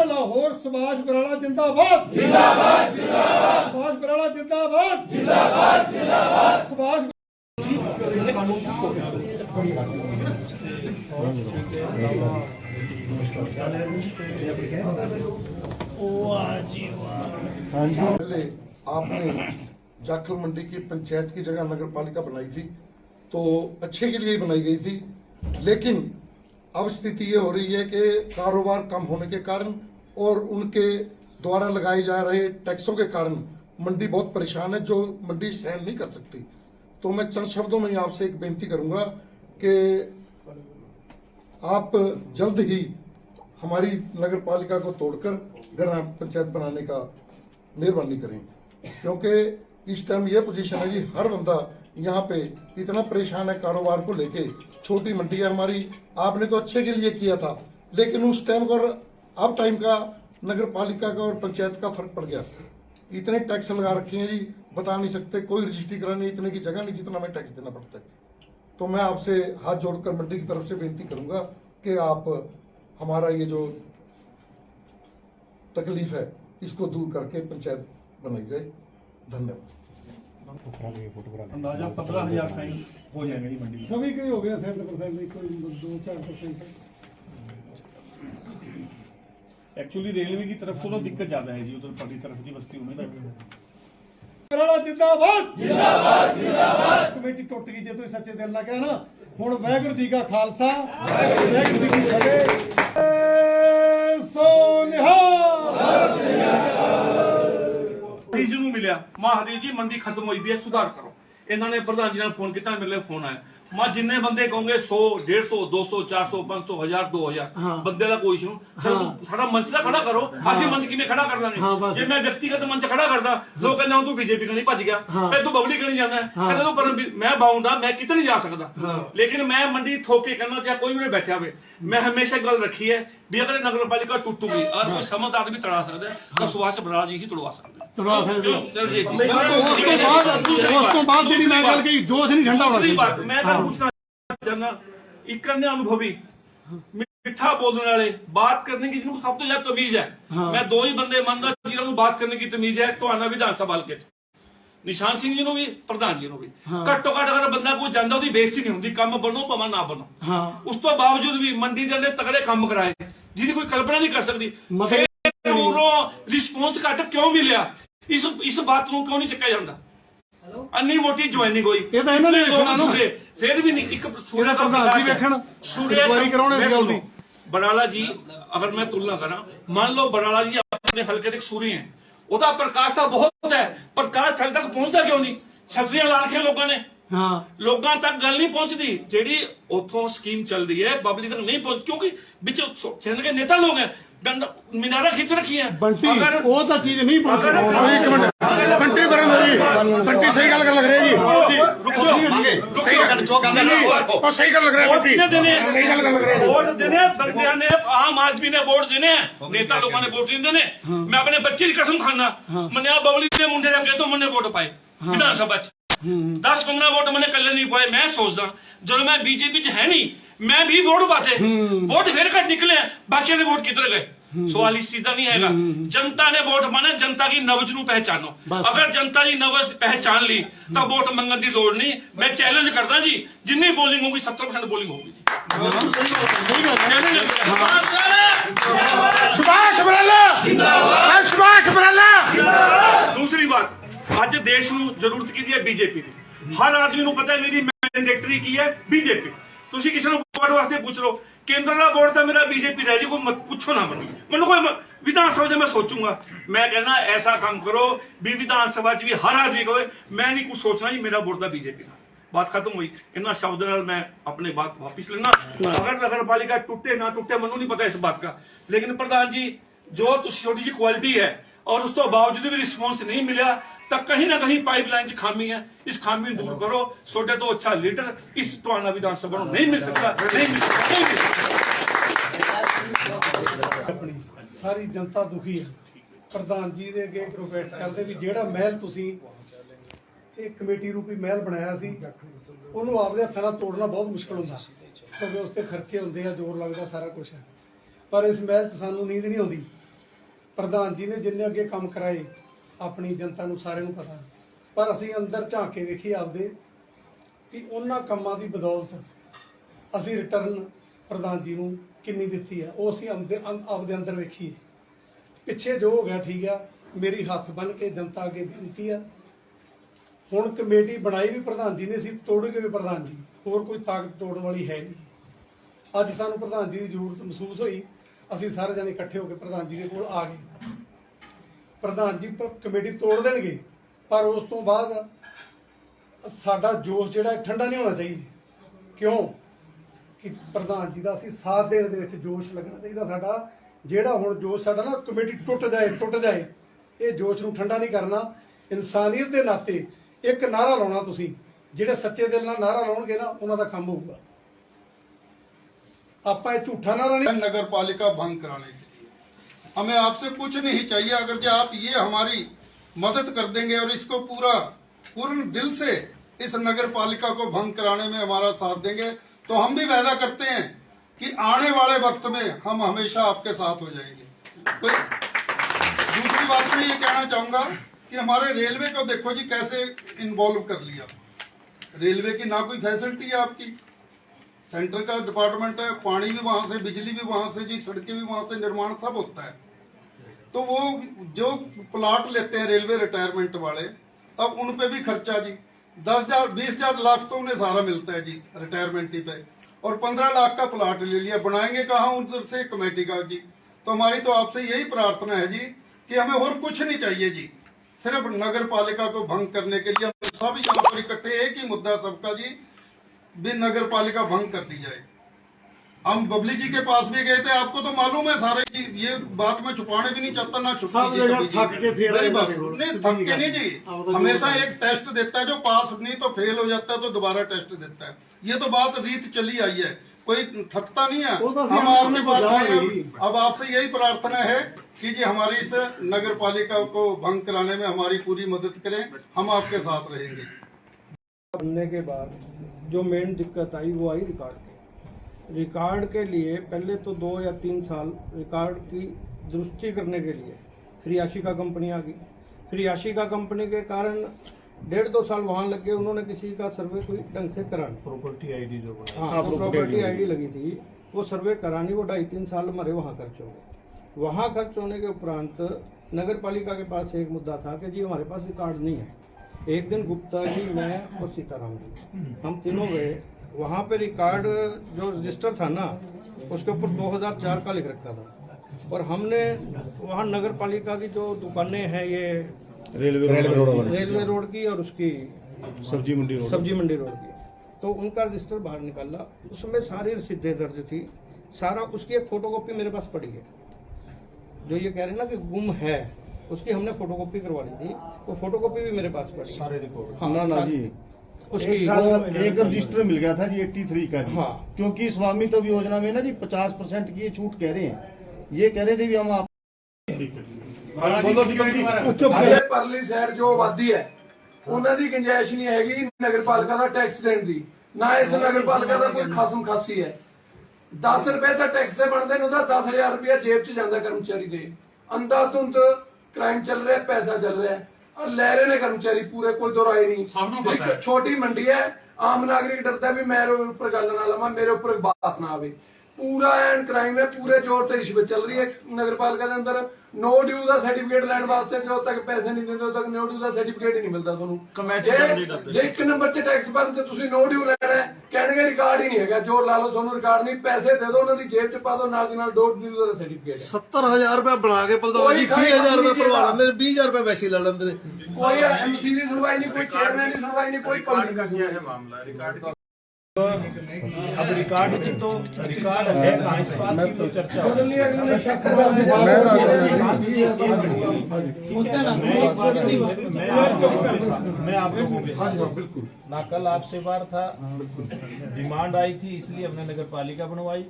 लाहौर सुभाष बराला जिंदाबाद जिंदाबाद जिंदाबाद सुभाष बराला जिंदाबाद जिंदाबाद जिंदाबाद सुभाष पहले आपने जाखल मंडी की पंचायत की जगह नगर पालिका बनाई थी तो अच्छे के लिए ही बनाई गई थी, लेकिन अब स्थिति ये हो रही है कि कारोबार कम होने के कारण और उनके द्वारा लगाए जा रहे टैक्सों के कारण मंडी बहुत परेशान है, जो मंडी सहन नहीं कर सकती। तो मैं चंद शब्दों में आपसे एक बेनती करूंगा कि आप जल्द ही हमारी नगर पालिका को तोड़कर ग्राम पंचायत बनाने का मेहरबानी करें, क्योंकि इस टाइम ये पोजीशन है जी, हर बंदा यहाँ पे इतना परेशान है कारोबार को लेके। छोटी मंडी है हमारी, आपने तो अच्छे के लिए किया था, लेकिन उस टाइम का और अब टाइम का नगर पालिका का और पंचायत का फर्क पड़ गया। इतने टैक्स लगा रखे हैं जी, बता नहीं सकते, कोई रजिस्ट्री करानी इतने की जगह नहीं जितना हमें टैक्स देना पड़ता है। तो मैं आपसे हाथ जोड़कर मंडी की तरफ से बेनती करूंगा कि आप हमारा ये जो तकलीफ है इसको दूर करके पंचायत बनाई जाए। धन्यवाद। अंदाजा 15,000 साइन हो जाएंगे जी मंडी में। सभी के हो गया 70% नहीं, कोई 2-4%। एक्चुअली रेलवे की तरफ तो ना दिक्कत ज्यादा है जी, उधर पटी तरफ की बस्ती में बराला जिंदाबाद जिंदाबाद जिंदाबाद। कमेटी टुट गई जे तुसीं सच्चे दिल नाल कहा ना। हुण वाहिगुरू जी का खालसा वाहिगुरू जी की फतेह। सो निहाल जी ਨੂੰ ਮਿਲਿਆ ਮਹਾਰਾਜ ਜੀ ਮੰਡੀ ਖਤਮ ਹੋਈ ਵੀ ਹੈ, ਸੁਧਾਰ ਕਰੋ। ਇਹਨਾਂ ਨੇ ਪ੍ਰਧਾਨ ਜੀ ਨਾਲ ਫੋਨ ਕੀਤਾ, ਮੇਰੇ ਲਈ ਫੋਨ ਆਇਆ। ਮੈਂ ਜਿੰਨੇ ਬੰਦੇ ਕਹੋਗੇ 100 150 200 400 500 1000 2000 ਬੰਦੇ ਦਾ ਕੋਈ ਇਸ਼ੂ, ਸਾਡਾ ਮੰਚ ਦਾ ਖੜਾ ਕਰੋ। ਅਸੀਂ ਮੰਚ ਕਿਵੇਂ ਖੜਾ ਕਰ ਲਾਂਗੇ? ਜੇ ਮੈਂ ਵਿਅਕਤੀਗਤ ਮੰਚ ਖੜਾ ਕਰਦਾ, ਲੋਕ ਕਹਿੰਦੇ ਤੂੰ ਬੀਜੇਪੀ ਕਣੀ ਭੱਜ ਗਿਆ, ਤੇ ਤੂੰ ਬਬਲੀ ਕਣੀ ਜਾਣਾ, ਕਹਿੰਦੇ ਤੂੰ ਪਰਮ ਮੈਂ ਬਾਉਂਦਾ, ਮੈਂ ਕਿਤੇ ਨਹੀਂ ਜਾ ਸਕਦਾ। ਲੇਕਿਨ ਮੈਂ ਮੰਡੀ ਠੋਕੇ ਕਹਿੰਦਾ, ਚਾਹੇ ਕੋਈ ਵੀ ਬੈਠਿਆ ਹੋਵੇ, मैं हमेशा गल रखी है भी अगर नगर पालिका टूटूगी और कोई समझदार आदमी तड़ा सकता है तो सुभाष बराला जी ही तोड़वा सकते हैं। मैं पूछना चाहना, एक करने अनुभवी मिठा बोलने वाले, बात करने की जिनको सब तो ज्यादा तमीज है, मैं दो ही बंदे मानता जिन्होंने बात करने की तमीज है तो आना विधानसभा हल्के निशान सिंह जी भी प्रधान जी भी घट्टो घट अगर बंदा कोई जाता ਉਹਦੀ ਬੇਇੱਜ਼ਤੀ ਨਹੀਂ ਹੁੰਦੀ, ਕੰਮ ਬਣੋ ਭਾਵੇਂ ਨਾ ਬਣੋ। ਉਸ ਤੋਂ ਬਾਵਜੂਦ ਵੀ ਮੰਡੀ ਦੇ ਅੰਦਰ ਤਕੜੇ ਕੰਮ ਕਰਾਏ ਜਿਹਦੀ ਕੋਈ ਕਲਪਨਾ ਨਹੀਂ ਕਰ ਸਕਦੀ। ਫਿਰ ਉਰੋਂ ਰਿਸਪੌਂਸ ਘੱਟ ਕਿਉਂ ਮਿਲਿਆ? ਇਸ ਬਾਤ ਨੂੰ ਕਿਉਂ ਨਹੀਂ ਚੱਕਿਆ ਜਾਂਦਾ? ਅੰਨੀ ਮੋਟੀ ਜੁਆਇਨਿੰਗ ਹੋਈ, ਇਹ ਤਾਂ ਇਹਨਾਂ ਨੇ ਲੋਕਾਂ ਨੂੰ ਫਿਰ ਵੀ ਨਹੀਂ। ਇੱਕ ਸੂਰਜ ਦਾ ਪ੍ਰਕਾਸ਼ ਵੇਖਣ, ਸੂਰਜ ਕਰਾਉਣੇ ਜਲਦੀ। ਬਰਾਲਾ ਜੀ ਅਗਰ ਮੈਂ ਤੁਲਨਾ ਕਰਾਂ, ਮੰਨ ਲਓ ਬਰਾਲਾ ਜੀ ਆਪਣੇ ਹਲਕੇ ਦੇ ਸੂਰੀ ਹੈ, ਉਹਦਾ ਪ੍ਰਕਾਸ਼ ਤਾਂ ਬਹੁਤ ਹੈ, ਪ੍ਰਕਾਸ਼ ਥੱਲੇ ਤੱਕ ਪਹੁੰਚਦਾ ਕਿਉਂ ਨਹੀਂ? ਛਤਰੀਆਂ ਲਾ ਰੱਖੀਆਂ ਲੋਕਾਂ ਨੇ, ਲੋਕਾਂ ਤੱਕ ਗੱਲ ਨਹੀਂ ਪਹੁੰਚਦੀ। ਜਿਹੜੀ ਉੱਥੋਂ ਸਕੀਮ ਚੱਲਦੀ ਹੈ ਪਬਲਿਕ ਤੱਕ ਨਹੀਂ ਪਹੁੰਚ, ਕਿਉਂਕਿ ਵਿੱਚ ਚੰਦ ਕੇ ਨੇਤਾ ਲੋਕ ਹੈ, मीनारा खींच रखी है। अगर वो तो चीज नहीं बंटी करन दो जी, बंटी सही गल कर लग रही है जी, सही गल जो गल और सही गल लग रहा है, बंटी सही गल कर लग रहा है। वोट देने बंदियां ने, आम आदमी ने वोट देने, नेता लोगों ने वोट नहीं देने। मैं अपने बच्चे की कसम खाना, मैंने बबली के मुंडे लगे तो मैंने वोट पाए विधानसभा 10-15 वोट मैंने कल नहीं पाए। मैं सोचदा जब मैं बीजेपी च है नहीं, मैं भी वोट पाते, वोट फिर घट निकले, बाकी ने वोट किधर गए? सवाल इस चीज का नहीं है। जनता ने वोट माने, जनता की नब्ज नू पहचानो। अगर जनता की नब्ज पहचान ली तो वोट मंगन की लोड़ नहीं। मैं चैलेंज करदा जी, जिन्नी बोलिंग होगी 70% बोलिंग होगी। सुभाष बराला जिंदाबाद, सुभाष बराला। दूसरी बात, आज देश नू जरूरत की है बीजेपी की। हर आदमी नू पता है मेरी मैंडेटरी की है बीजेपी। तुसी किसी नू वोट वास्ते पूछ लो, केंद्र का बोर्ड तो मेरा बीजेपी रह जी, कोई मत पूछो ना मैं कोई विधानसभा से मैं सोचूंगा। मैं कहना ऐसा काम करो भी विधानसभा भी हर आदमी को, मैं नहीं कुछ सोचना जी मेरा बोर्ड था बीजेपी का। बात खत्म हुई। इन्ना शब्द नाल मैं अपने बात वापिस लेना। अगर नगर पालिका टूटे ना टूटे मनु नहीं पता इस बात का, लेकिन प्रधान जी जो छोटी जी क्वालिटी है और उस तो बावजूद भी रिस्पॉन्स नहीं मिला, तब कहीं ना कहीं पाइपलाइन खामी है। इस खामी दूर करो। सोडे तो अच्छा लीडर इस टोहाना विधानसभा नहीं मिल सकता, नहीं मिल सकता। सारी जनता दुखी है। प्रधान जी ਦੇ ਅੱਗੇ ਰਿਕੁਐਸਟ ਕਰਦੇ ਵੀ ਜਿਹੜਾ ਮਹਿਲ ਤੁਸੀਂ ਇੱਕ ਕਮੇਟੀ ਰੂਪੀ ਮਹਿਲ ਬਣਾਇਆ ਸੀ, ਉਹਨੂੰ ਆਪਦੇ ਹੱਥਾਂ ਨਾਲ ਤੋੜਨਾ ਬਹੁਤ ਮੁਸ਼ਕਲ ਹੁੰਦਾ। ਕਿਉਂਕਿ ਉਸ ਤੇ ਖਰਚੇ ਹੁੰਦੇ ਆ, ਜ਼ੋਰ ਲੱਗਦਾ, ਸਾਰਾ ਕੁਝ ਹੈ। ਪਰ ਇਸ ਮਹਿਲ 'ਚ ਸਾਨੂੰ ਨੀਂਦ ਨਹੀਂ ਆਉਂਦੀ। ਪ੍ਰਧਾਨ ਜੀ ਨੇ ਜਿੰਨੇ ਅੱਗੇ ਕੰਮ ਕਰਾਏ ਆਪਣੀ ਜਨਤਾ ਨੂੰ ਸਾਰਿਆਂ ਨੂੰ ਪਤਾ, ਪਰ ਅਸੀਂ ਅੰਦਰ ਝਾਕ ਕੇ ਵੇਖੀ ਆਪਦੇ ਕਿ ਉਹਨਾਂ ਕੰਮਾਂ ਦੀ ਬਦੌਲਤ ਅਸੀਂ ਰਿਟਰਨ ਪ੍ਰਧਾਨ ਜੀ ਨੂੰ ਕਿੰਨੀ ਦਿੱਤੀ ਆ, ਉਹ ਅਸੀਂ ਆਪਦੇ ਅੰਦਰ ਵੇਖੀਏ। ਪਿੱਛੇ ਜੋ ਹੋ ਗਿਆ ਠੀਕ ਆ, ਮੇਰੀ ਹੱਥ ਬੰਨ੍ਹ ਕੇ ਜਨਤਾ ਅੱਗੇ ਬੇਨਤੀ ਆ। ਹੁਣ ਕਮੇਟੀ ਬਣਾਈ ਵੀ ਪ੍ਰਧਾਨ ਜੀ ਨੇ, ਸੀ ਤੋੜੋਗੇ ਵੀ ਪ੍ਰਧਾਨ ਜੀ, ਹੋਰ ਕੋਈ ਤਾਕਤ ਤੋੜਨ ਵਾਲੀ ਹੈ ਨਹੀਂ। ਅੱਜ ਸਾਨੂੰ ਪ੍ਰਧਾਨ ਜੀ ਦੀ ਜ਼ਰੂਰਤ ਮਹਿਸੂਸ ਹੋਈ, ਅਸੀਂ ਸਾਰੇ ਜਣੇ ਇਕੱਠੇ ਹੋ ਕੇ ਪ੍ਰਧਾਨ ਜੀ ਦੇ ਕੋਲ ਆ ਗਏ। ਪ੍ਰਧਾਨ ਜੀ ਕਮੇਟੀ ਤੋੜ ਦੇਣਗੇ, ਪਰ ਉਸ ਤੋਂ ਬਾਅਦ ਸਾਡਾ ਜੋਸ਼ ਜਿਹੜਾ ਠੰਡਾ ਨਹੀਂ ਹੋਣਾ ਚਾਹੀਦਾ। ਕਿਉਂ ਕਿ ਪ੍ਰਧਾਨ ਜੀ ਦਾ ਅਸੀਂ ਸਾਥ ਦੇਣ ਦੇ ਵਿੱਚ ਜੋਸ਼ ਲੱਗਣਾ ਚਾਹੀਦਾ ਸਾਡਾ। ਜਿਹੜਾ ਹੁਣ ਜੋਸ਼ ਸਾਡਾ ਨਾ ਕਮੇਟੀ ਟੁੱਟ ਜਾਏ, ਇਹ ਜੋਸ਼ ਨੂੰ ਠੰਡਾ ਨਹੀਂ ਕਰਨਾ। ਇਨਸਾਨੀਅਤ ਦੇ ਨਾਤੇ ਇੱਕ ਨਾਰਾ ਲਾਉਣਾ, ਤੁਸੀਂ ਜਿਹੜੇ ਸੱਚੇ ਦਿਲ ਨਾਲ ਨਾਰਾ ਲਾਉਣਗੇ ਨਾ, ਉਹਨਾਂ ਦਾ ਕੰਮ ਹੋਊਗਾ। ਆਪਾਂ ਇਹ ਝੂਠਾ नारा नहीं। नगर पालिका भंग कराने के लिए हमें आपसे कुछ नहीं चाहिए, अगर जो आप ये हमारी मदद कर देंगे और इसको पूर्ण दिल से इस नगर पालिका को भंग कराने में हमारा साथ देंगे, तो हम भी वादा करते हैं कि आने वाले वक्त में हम हमेशा आपके साथ हो जाएंगे। तो दूसरी बात मैं ये कहना चाहूंगा कि हमारे रेलवे को देखो जी कैसे इन्वॉल्व कर लिया। रेलवे की ना कोई फैसिलिटी है आपकी, सेंटर का डिपार्टमेंट है, पानी भी वहां से, बिजली भी वहां से जी, सड़कें भी वहां से, निर्माण सब होता है। तो वो जो प्लाट लेते हैं रेलवे रिटायरमेंट वाले, अब उन पे भी खर्चा जी 10,000 20,000 लाख तो उन्हें सारा मिलता है जी रिटायरमेंट ही पे, और 15 लाख का प्लाट ले लिया, बनाएंगे कहाँ उधर से कमेटी का जी। तो हमारी तो आपसे यही प्रार्थना है जी कि हमें और कुछ नहीं चाहिए जी, सिर्फ नगर पालिका को भंग करने के लिए हम सब यहाँ पर इकट्ठे, एक ही मुद्दा सबका जी, भी नगर पालिका भंग कर दी जाए। हम बबली जी के पास भी गए थे, आपको तो मालूम है सारे जी, ये बात मैं छुपाने भी नहीं चाहता ना छुपाई। नहीं थक के नहीं जी, हमेशा एक टेस्ट देता है, जो पास नहीं तो फेल हो जाता है तो दोबारा टेस्ट देता है। ये तो बात रीत चली आई है, कोई थकता नहीं है। हम आपके पास आए हैं, अब आपसे यही प्रार्थना है कि जी हमारी इस नगर पालिका को भंग कराने में हमारी पूरी मदद करें, हम आपके साथ रहेंगे। बनने के बाद जो मेन दिक्कत आई वो आई रिकॉर्ड के लिए। पहले तो 2 या 3 साल रिकॉर्ड की दुरुस्ती करने के लिए फिर याशिका कंपनी आ गई। फिर याशिका कंपनी के कारण 1.5-2 साल वहाँ लग गए, उन्होंने किसी का सर्वे कोई ढंग से करा, प्रॉपर्टी आईडी जो बना, हाँ प्रॉपर्टी आईडी लगी थी, वो सर्वे करानी, वो 2.5-3 साल हमारे वहाँ खर्च हो गए। वहाँ खर्च होने के उपरांत नगर पालिका के पास एक मुद्दा था कि जी हमारे पास रिकॉर्ड नहीं है। एक दिन गुप्ता जी, मैं और सीताराम जी, हम तीनों गए वहाँ पे। रिकॉर्ड जो रजिस्टर था ना, उसके ऊपर 2004 का लिख रखा था, और हमने वहाँ नगर पालिका की जो दुकानें हैं, ये रेलवे रोड की और उसकी सब्जी मंडी रोड की, तो उनका रजिस्टर बाहर निकाला, उसमें सारी रसीदें दर्ज थी, सारा। उसकी एक फोटोकॉपी मेरे पास पड़ी है, जो ये कह रहे हैं ना कि गुम है, उसकी हमने फोटोकॉपी करवा ली थी, वो फोटोकॉपी भी मेरे पास पड़ी। सारे रिकॉर्ड। हाँ, ना जी, उसकी एक रजिस्टर मिल गया था जी 83 का जी। हाँ, क्योंकि स्वामित्व योजना में ना जी 50% की ये छूट कह रहे हैं, ये कह रहे थे भी हम आप ਪਰਲੀ ਸਾਈਡ ਜੋ ਆਬਾਦੀ ਹੈ ਉਹਨਾਂ ਦੀ ਗੁੰਜਾਇਸ਼ ਨਹੀਂ ਹੈਗੀ ਨਗਰਪਾਲਿਕਾ ਦਾ ਟੈਕਸ ਦੇਣ ਦੀ, ਨਾ ਇਸ ਨਗਰਪਾਲਿਕਾ ਦਾ ਕੋਈ ਖਾਸਮ ਖਾਸੀ ਹੈ। 10 ਰੁਪਏ ਦਾ ਟੈਕਸ ਤੇ ਬਣਦੇ ਨੇ, ਉਹਦਾ 10,000 ਰੁਪਇਆ ਜੇਬ 'ਚ ਜਾਂਦਾ ਕਰਮਚਾਰੀ ਦੇ। ਅੰਧਾਧੁੰਦ ਕ੍ਰਾਈਮ ਚੱਲ ਰਿਹਾ, ਪੈਸਾ ਚੱਲ ਰਿਹਾ, और ले रहे ने कर्मचारी पूरे, कोई दो राय नहीं। एक छोटी मंडी है, आम नागरिक डरता है भी मेरे ऊपर गल ना लवा, मेरे ऊपर बात ना आवे। पूरा एंड क्राइम है, पूरे जोर से रिश्वत चल रही है नगरपालिका के अंदर। नो ड्यू का सर्टिफिकेट लैंड वास्ते जो तक पैसे नहीं देते तक नो ड्यू का सर्टिफिकेट ही नहीं मिलता ਤੁਹਾਨੂੰ। जे 1 नंबर से टैक्स भरन ते तुसी नो ड्यू लेना है, कहणगे रिकॉर्ड ही नहीं हैगा, जोर ला लो ਤੁਹਾਨੂੰ रिकॉर्ड नहीं, पैसे दे दो, ਉਹਨਾਂ ਦੀ ਜੇਬ 'ਚ ਪਾ ਦੋ, ਨਾਲ ਦੀ ਨਾਲ नो ड्यू ਦਾ सर्टिफिकेट। 70,000 रुपया बना के प्रधान जी 20,000 रुपया भरवा लेंगे, 20,000 रुपया वैसे ला लेंगे। कोई एमसी की सुनवाई नहीं, कोई चेयरमैन की सुनवाई नहीं, कोई पब्लिक का है मामला रिकॉर्ड। अब रिकॉर्ड तो रिकॉर्ड है कहाँ, इस बात की तो चर्चा हो। मैं आप लोगों के साथ ना, कल आपसे बार था, डिमांड आई थी इसलिए हमने नगर पालिका बनवाई,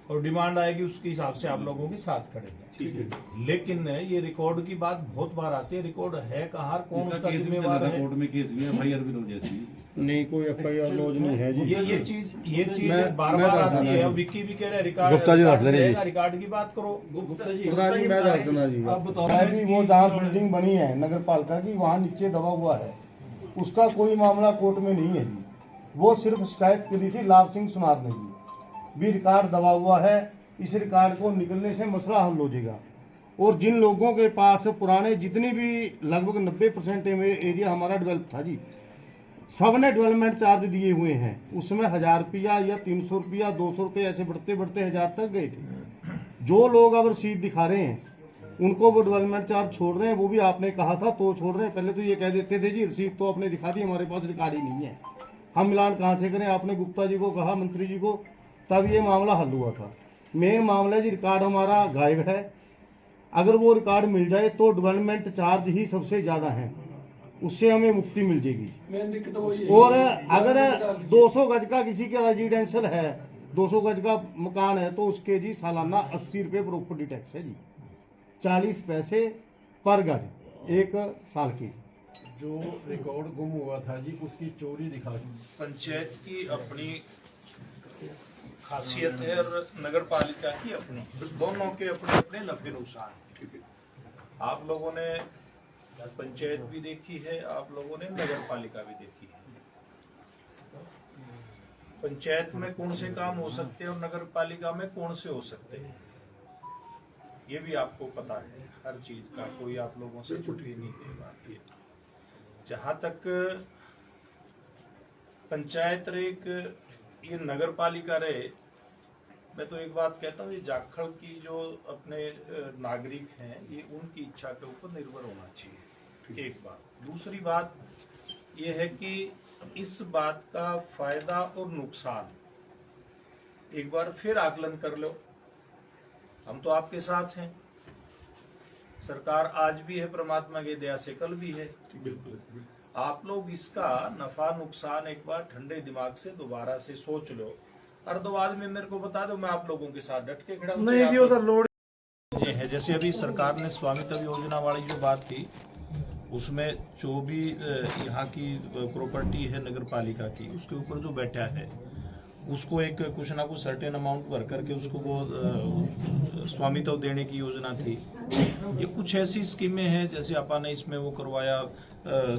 और डिमांड आएगी उसके हिसाब से आप लोगों के साथ खड़े। लेकिन ये रिकॉर्ड की बात बहुत बार आती है, रिकॉर्ड है कहाँ, कौन उसका जिम्मेवार है? कोर्ट में केस भी एफआईआर भी लॉन्च जैसी नहीं, कोई एफआईआर लॉन्च नहीं है जी। ये चीज बार बार आती है। विक्की भी कह रहे रिकॉर्ड, गुप्ता जी दस देने जी। रिकॉर्ड की बात करो। प्रधान जी मैं दस देना जी। अभी वो जहाँ बिल्डिंग बनी है नगर पालिका की, वहाँ नीचे दबा हुआ है, उसका कोई मामला कोर्ट में नहीं है जी। वो सिर्फ शिकायत करी थी लाभ सिंह सुनार ने जी, भी रिकॉर्ड दबा हुआ है, इस रिकॉर्ड को निकलने से मसला हल हो जाएगा। और जिन लोगों के पास पुराने जितनी भी लगभग 90% एरिया हमारा डेवलप था जी, सब ने डेवलपमेंट चार्ज दिए हुए हैं, उसमें 1000 रुपया या 300 रुपया 200 रुपये ऐसे बढ़ते बढ़ते 1000 तक गए थे। जो लोग अब रसीद दिखा रहे हैं उनको वो डेवलपमेंट चार्ज छोड़ रहे हैं, वो भी आपने कहा था तो छोड़ रहे हैं। पहले तो ये कह देते थे जी रसीद तो आपने दिखा दी, हमारे पास रिकॉर्ड ही नहीं है, हम मिलान कहाँ से करें। आपने गुप्ता जी को कहा, मंत्री जी को, तब ये मामला हल हुआ था। मेन मामला जी रिकॉर्ड हमारा गायब है, अगर वो रिकॉर्ड मिल जाए तो डेवलपमेंट चार्ज ही सबसे ज़्यादा है, उससे हमें मुक्ति मिल जाएगी। मेन दिक्कत वही है। और अगर 200 गज का किसी का रेजिडेंशियल है, 200 गज का मकान है, तो उसके जी सालाना 80 रुपये प्रॉपर्टी टैक्स है जी, 40 पैसे पर गज एक साल की। जो रिकॉर्ड गुम हुआ था जी, उसकी चोरी दिखा पंचायत की अपनी खासियत है और नगर पालिका की अपनी, दोनों के अपने अपने लफ्ज़ नुकसान। आप लोगों ने पंचायत भी देखी है, आप लोगों ने नगर पालिका भी देखी है। पंचायत में कौन से काम हो सकते हैं और नगर पालिका में कौन से हो सकते हैं, ये भी आपको पता है। हर चीज का कोई आप लोगों से छुट्टी नहीं देगा। जहां तक पंचायत रहे ये नगर पालिका रहे, मैं तो एक बात कहता हूँ, ये जाखड़ की जो अपने नागरिक हैं, ये उनकी इच्छा के ऊपर निर्भर होना चाहिए, एक बात। दूसरी बात ये है कि इस बात का फायदा और नुकसान एक बार फिर आकलन कर लो। हम तो आपके साथ हैं, सरकार आज भी है, परमात्मा की दया से कल भी है। आप लोग इसका नफा नुकसान एक बार ठंडे दिमाग से दोबारा से सोच लो, और दो बाद में मेरे को बता दो, मैं आप लोगों के साथ डट के खड़ा हूं। नहीं कि उधर लोड है, जैसे अभी सरकार ने स्वामित्व योजना वाली जो बात थी, उसमें जो भी यहाँ की प्रॉपर्टी है नगर पालिका की, उसके ऊपर जो बैठा है उसको एक कुछ ना कुछ सर्टेन अमाउंट भर करके उसको वो स्वामित्व देने की योजना थी। ये कुछ ऐसी स्कीमें हैं, जैसे अपन ने इसमें वो करवाया,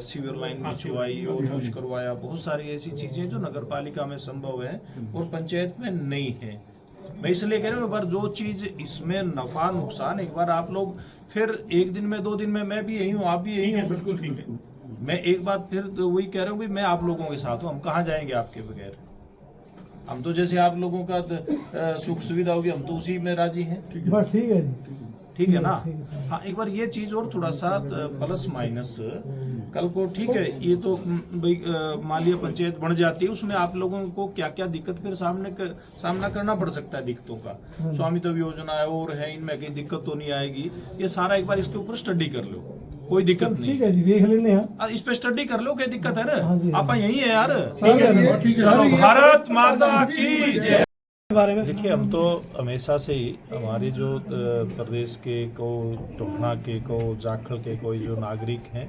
सीवर लाइन बिछवाई और कुछ करवाया, बहुत सारी ऐसी चीजें जो नगर पालिका में संभव है और पंचायत में नहीं है। मैं इसलिए कह रहा हूँ, एक बार जो चीज इसमें नफा नुकसान, एक बार आप लोग फिर एक दिन में 2 दिन में, मैं भी यही हूँ, आप भी यही हो, बिल्कुल ठीक है। मैं एक बात फिर वही कह रहा हूँ, मैं आप लोगों के साथ हूँ, हम कहाँ जाएंगे आपके बगैर। हम तो जैसे आप लोगों का सुख सुविधा होगी, हम तो उसी में राजी हैं। बस ठीक है जी, ठीक है ना। हाँ, एक बार ये चीज और थोड़ा सा प्लस माइनस कल को, ठीक है, ये तो भाई मान लिया पंचायत बन जाती है, उसमें आप लोगों को क्या क्या दिक्कत फिर सामना करना पड़ सकता है दिक्कतों का। स्वामित्व योजना है और है, इनमें कहीं दिक्कत तो नहीं आएगी, ये सारा एक बार इसके ऊपर स्टडी कर लो, कोई दिक्कत नहीं। ठीक है जी, देख लेने हैं, इस पे स्टडी कर लो, क्या दिक्कत है ना। आप यही है यार। चलो, भारत माता की जय। बारे में देखिए, हम तो हमेशा से ही हमारे जो प्रदेश के को, टोहना के को, जाखड़ के कोई जो नागरिक हैं,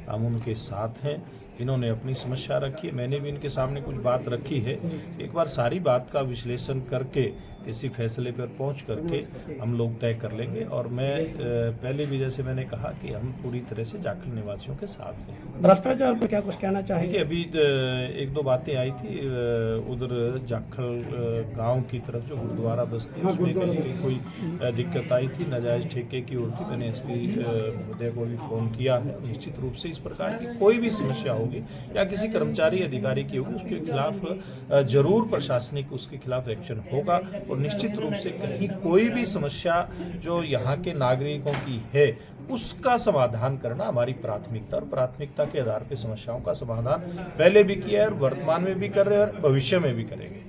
हम उनके साथ हैं। इन्होंने अपनी समस्या रखी है, मैंने भी इनके सामने कुछ बात रखी है। एक बार सारी बात का विश्लेषण करके इसी फैसले पर पहुंच करके हम लोग तय कर लेंगे। और मैं पहले भी जैसे मैंने कहा कि हम पूरी तरह से जाखड़ निवासियों के साथ हैं। भ्रष्टाचार पर क्या कुछ कहना चाहिए? अभी 1-2 बातें आई थी उधर जाखड़ गांव की तरफ, जो गुरुद्वारा बस्ती है, उसमें कहीं कोई दिक्कत आई थी नाजायज ठेके की ओर की। मैंने एसपी महोदय को भी फोन किया है। निश्चित रूप से इस प्रकार की कोई भी समस्या होगी या किसी कर्मचारी अधिकारी की होगी, उसके खिलाफ जरूर प्रशासनिक उसके खिलाफ एक्शन होगा। और निश्चित रूप से कहीं कोई भी समस्या जो यहाँ के नागरिकों की है, उसका समाधान करना हमारी प्राथमिकता, और प्राथमिकता के आधार पर समस्याओं का समाधान पहले भी किया है और वर्तमान में भी कर रहे हैं और भविष्य में भी करेंगे।